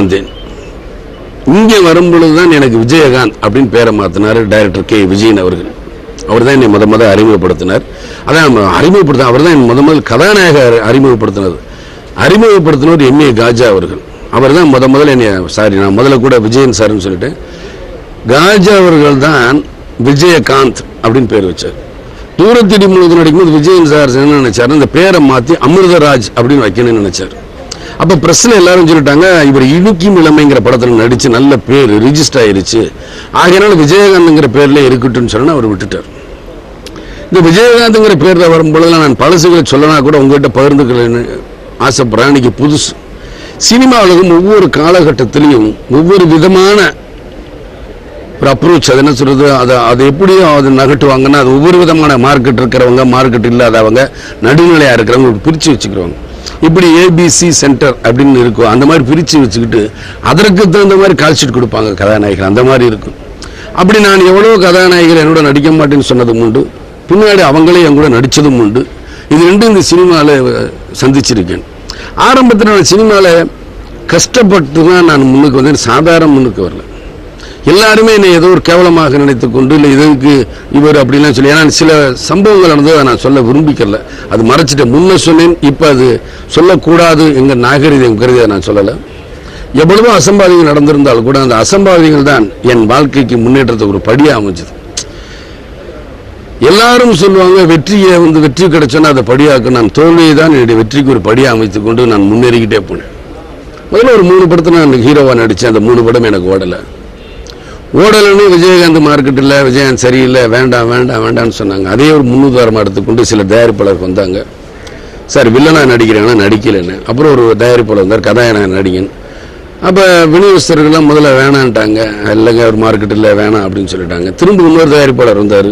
வந்தேன். இங்கே வரும்பொழுதுதான் எனக்கு விஜயகாந்த் அப்படின்னு பேரை மாற்றினார் டைரக்டர் கே விஜயன் அவர்கள். அவர் தான் என்னை முத அறிமுகப்படுத்தினார். அதான் அவர் தான் என் முதல் கதாநாயக அறிமுகப்படுத்தினவர் எம்ஏ காஜா அவர்கள். அவர் தான் முதல்ல என்னை நான் முதல்ல கூட விஜயன் சார்னு சொல்லிட்டேன். காஜா அவர்கள் தான் விஜயகாந்த் அப்படின்னு பேர் வச்சார். தூரத்திடி முழுவதும் நடிக்கும்போது விஜயன் சார் என்ன நினைச்சார், அந்த பேரை மாற்றி அமிர்தராஜ் அப்படின்னு வைக்கணும்னு நினைச்சார். அப்போ பிரஸ்ல எல்லாரும் சொல்லிட்டாங்க, இவர் இடுக்கியும் இளமைங்கிற படத்தில் நடிச்சு நல்ல பேர் ரிஜிஸ்டர் ஆயிருச்சு, ஆகையினால விஜயகாந்த்ங்கிற பேர்ல இருக்கட்டும்னு சொன்னா அவர் விட்டுட்டார். இந்த விஜயகாந்த்ங்கிற பேர்ல வரும்பொழுது நான் பழசுகளை சொல்லனா கூட உங்ககிட்ட பகிர்ந்துக்கலன்னு ஆசைப்படுறேன். இன்னைக்கு புதுசு சினிமா உலகம் ஒவ்வொரு காலகட்டத்திலையும் ஒவ்வொரு விதமான ஒரு அப்ரோச், அது என்ன சொல்றது, அதை எப்படியும் அது நகட்டுவாங்கன்னா அது ஒவ்வொரு விதமான மார்க்கெட் இருக்கிறவங்க, மார்க்கெட் இல்லாதவங்க, நடுநிலையா இருக்கிறவங்க பிரிச்சு வச்சுக்கிறவங்க. இப்படி ஏபிசி சென்டர் அப்படின்னு இருக்கும். அந்த மாதிரி பிரித்து வச்சுக்கிட்டு அதற்கு தகுந்த மாதிரி கால்ஷீட் கொடுப்பாங்க கதாநாயகர். அந்த மாதிரி இருக்கும். அப்படி நான் எவ்வளோ கதாநாயகர் என்னோட நடிக்க மாட்டேன்னு சொன்னதும் உண்டு, பின்னாடி அவங்களே என் கூட நடித்ததும் உண்டு. இது ரெண்டும் இந்த சினிமாவில் சந்திச்சிருக்கேன். ஆரம்பத்தில் நான் சினிமாவில் கஷ்டப்பட்டு தான் நான் முன்னுக்கு வந்தேன். சாதாரண முன்னுக்கு வரல. எல்லாருமே என்னை ஏதோ ஒரு கேவலமாக நினைத்து கொண்டு இல்லை இதுக்கு இவர் அப்படிலாம் சொல்லி, ஏன்னா சில சம்பவங்கள் நடந்தது அதை நான் சொல்ல விரும்பிக்கல, அது மறைச்சிட்டேன். முன்ன சொன்னேன், இப்போ அது சொல்லக்கூடாது எங்கள் நாகரிகம் கருதி அதை நான் சொல்லலை. எவ்வளவோ அசம்பாவிதங்கள் நடந்திருந்தாலும் கூட அந்த அசம்பாவிதங்கள் தான் என் வாழ்க்கைக்கு முன்னேற்றத்தை ஒரு படியாக அமைஞ்சது. எல்லாரும் சொல்லுவாங்க வெற்றி கிடைச்சோன்னா அதை படியாக்க, நான் தோல்வியை தான் என்னுடைய வெற்றிக்கு ஒரு படியாக அமைத்து கொண்டு நான் முன்னேறிக்கிட்டே போனேன். முதல்ல ஒரு 3 படத்தை நான் ஹீரோவாக நடித்தேன். அந்த 3 படம் எனக்கு ஓடலன்னு விஜயகாந்த் மார்க்கெட் இல்லை, விஜயகாந்த் சரியில்லை, வேண்டாம்னு சொன்னாங்க. அதே ஒரு முன்னுதாரணமாக எடுத்துக்கொண்டு சில தயாரிப்பாளர் வந்தாங்க. சார் வில்லனா நடிக்கிறேன்னா நடிக்கலைன்னு. அப்புறம் ஒரு தயாரிப்பாளர் வந்தார், கதாநாயகன் நடிகன். அப்போ விநியோகஸ்தர்கள்லாம் முதல்ல வேணான்ட்டாங்க. இல்லைங்க ஒரு மார்க்கெட் இல்லை, வேணாம் அப்படின்னு சொல்லிட்டாங்க. திரும்ப இன்னொரு தயாரிப்பாளர் வந்தார்,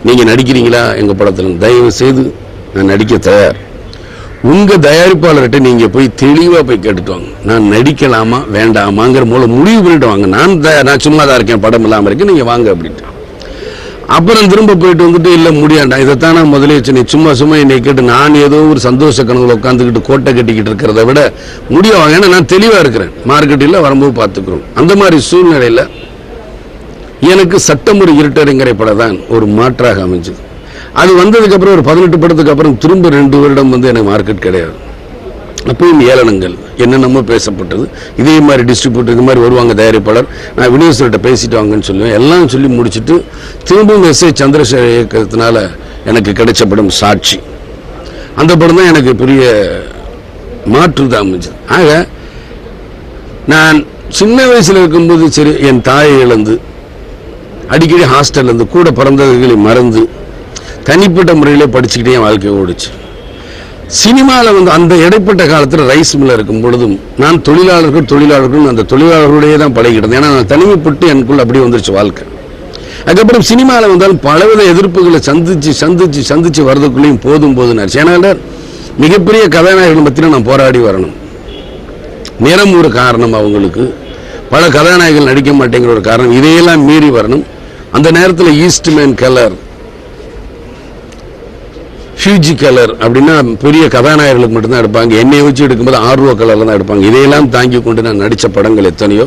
நீங்கள் நடிக்கிறீங்களா எங்கள் படத்தில், தயவு செய்து நான் நடிக்க தயார், உங்கள் தயாரிப்பாளர்கிட்ட நீங்கள் போய் தெளிவாக போய் கேட்டுட்டு வாங்க, நான் நடிக்கலாமா வேண்டாமாங்கிற மூலம் முடிவு பண்ணிட்டு வாங்க, நான் சும்மா தான் இருக்கேன், படம் இல்லாமல் இருக்கேன், நீங்கள் வாங்க அப்படின்ட்டு. அப்புறம் திரும்ப போயிட்டு வந்துட்டு இல்லை முடியாண்டா, இதைத்தான் நான் முதலே வச்சு, நீ சும்மா என்னை கேட்டு நான் ஏதோ ஒரு சந்தோஷ கனவுல உட்காந்துக்கிட்டு கோட்டை கட்டிக்கிட்டு இருக்கிறத விட முடியும், ஏன்னா நான் தெளிவாக இருக்கிறேன், மார்க்கெட்டில் வரும்போது பார்த்துக்கிறோம். அந்த மாதிரி சூழ்நிலையில் எனக்கு சட்டமுறை இருட்டறிஞரை படம் தான் ஒரு மாற்றாக அமைஞ்சது. அது வந்ததுக்கு அப்புறம் ஒரு 18 படத்துக்கு அப்புறம் திரும்ப 2 வருடம் எனக்கு மார்க்கெட் கிடையாது. அப்பவும் ஏளனங்கள் என்னென்னமோ பேசப்பட்டது. இதே மாதிரி டிஸ்ட்ரிபியூட்டர் இது மாதிரி வருவாங்க தயாரிப்பாளர், நான் விநியோகஸ்தர்கிட்ட பேசிட்டு வாங்கன்னு சொல்லுவேன். எல்லாம் சொல்லி முடிச்சுட்டு திரும்பவும் எஸ்.ஏ. சந்திரசேகர் இயக்கத்தினால எனக்கு கிடைச்ச படம் சாட்சி. அந்த படம் தான் எனக்கு பெரிய மாற்று தான் அமைஞ்சது. ஆக நான் சின்ன வயசில் இருக்கும்போது சரி, என் தாயை இழந்து அடிக்கடி ஹாஸ்டல்ல இருந்து கூட பிறந்தவர்களை மறந்து தனிப்பட்ட முறையிலே படிச்சுக்கிட்டே என் வாழ்க்கை ஓடிச்சு. சினிமாவில் அந்த இடைப்பட்ட காலத்தில் ரைஸ் மில்ல இருக்கும் பொழுதும் நான் தொழிலாளர்கள் அந்த தொழிலாளர்களுடைய தான் பழகிட்டேன். ஏன்னா நான் தனிமைப்பட்டு எனக்குள்ள அப்படி வந்துருச்சு வாழ்க்கை. அதுக்கப்புறம் சினிமாவில் வந்தாலும் பலவித எதிர்ப்புகளை சந்திச்சு வர்றதுக்குள்ளேயும் போதும்னாச்சு. ஏன்னா மிகப்பெரிய கதாநாயகர்கள் பற்றின நான் போராடி வரணும். நிறம் ஒரு காரணம், அவங்களுக்கு பல கதாநாயகர்கள் நடிக்க மாட்டேங்கிற ஒரு காரணம், இதையெல்லாம் மீறி வரணும். அந்த நேரத்தில் ஈஸ்ட்மேன் கலர், ஃபியூஜி கலர் அப்படின்னா பெரிய கதாநாயகர்களுக்கு மட்டும்தான் எடுப்பாங்க. என்னையை வச்சு எடுக்கும்போது ஆர்வ கலரில் தான் எடுப்பாங்க. இதையெல்லாம் தாங்கி கொண்டு நான் நடித்த படங்கள் எத்தனையோ.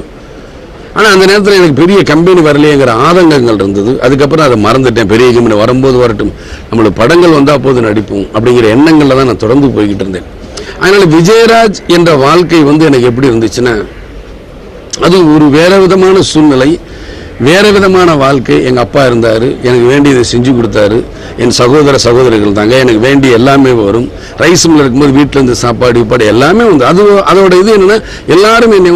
ஆனால் அந்த நேரத்தில் எனக்கு பெரிய கம்பெனி வரலையேங்கிற ஆதங்கங்கள் இருந்தது. அதுக்கப்புறம் அதை மறந்துட்டேன். பெரிய கம்பெனி வரும்போது வரட்டும், நம்மளுக்கு படங்கள் வந்தால் போது நடிப்போம் அப்படிங்கிற எண்ணங்களில் தான் நான் தொடர்ந்து போய்கிட்டு இருந்தேன். அதனால் விஜயராஜ் என்ற வாழ்க்கை எனக்கு எப்படி இருந்துச்சுன்னா, அது ஒரு வேற விதமான சூழ்நிலை, வேற விதமான வாழ்க்கை. எங்கள் அப்பா இருந்தார், எனக்கு வேண்டியதை செஞ்சு கொடுத்தாரு. என் சகோதரிகள் தாங்க, எனக்கு வேண்டிய எல்லாமே வரும். ரைஸ் மில் இருக்கும்போது வீட்டிலேருந்து சாப்பாடு எல்லாமே அதோட இது என்னென்னா, எல்லாரும் என்னை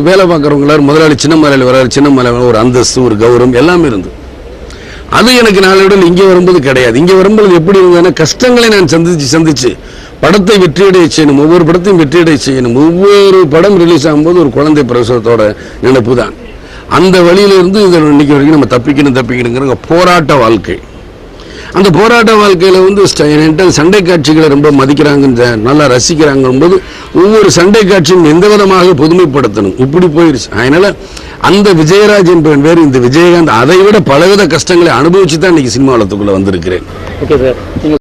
வேலை பார்க்குறவங்க எல்லாரும் முதலாளி சின்ன முதலாளி வராரு, சின்ன முதலாளி ஒரு அந்தஸ்து, ஒரு கௌரவம் எல்லாமே இருந்து. அது எனக்கு நாளோட இங்கே வரும்போது கிடையாது. இங்கே வரும்போது எப்படி இருந்ததுன்னா, கஷ்டங்களை நான் சந்திச்சு படத்தை வெற்றியடைய செய்யணும், ஒவ்வொரு படத்தையும் வெற்றியடைய செய்யணும். ஒவ்வொரு படம் ரிலீஸ் ஆகும்போது ஒரு குழந்தை பிரசவத்தோட நினைப்பு தான். அந்த வழியிலிருந்து இதில் இன்னைக்கு வரைக்கும் நம்ம தப்பிக்கணுங்கிற போராட்ட வாழ்க்கை. அந்த போராட்ட வாழ்க்கையில் சண்டை காட்சிகளை ரொம்ப மதிக்கிறாங்க, நல்லா ரசிக்கிறாங்க போது ஒவ்வொரு சண்டை காட்சியும் எந்த விதமாக பொதுமைப்படுத்தணும், இப்படி போயிடுச்சு. அதனால அந்த விஜயராஜ் என்பவன் வேறு, இந்த விஜயகாந்த் அதை விட பலவித கஷ்டங்களை அனுபவிச்சு தான் இன்னைக்கு சினிமா வளத்துக்குள்ள வந்திருக்கிறேன்.